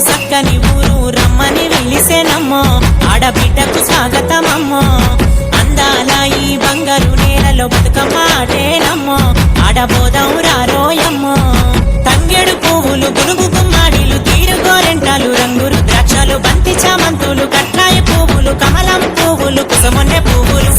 చక్కని ఊరు రమ్మని వెలిసేనమ్మో ఆడబిడ్డకు స్వాగతమమ్మో అందాల ఈ బంగారు నేలలో బతుకమ్మ ఆటేనమ్మో ఆడబోదం రారోయమ్మో తంగెడు పువ్వులు గునుగు గుమ్మాడిలు తీరు గోరెంటాలు రంగురు ద్రాక్షలు బంతి చామంతులు కట్నాయ పువ్వులు కమలం పువ్వులు కుసమొన్నె పువ్వులు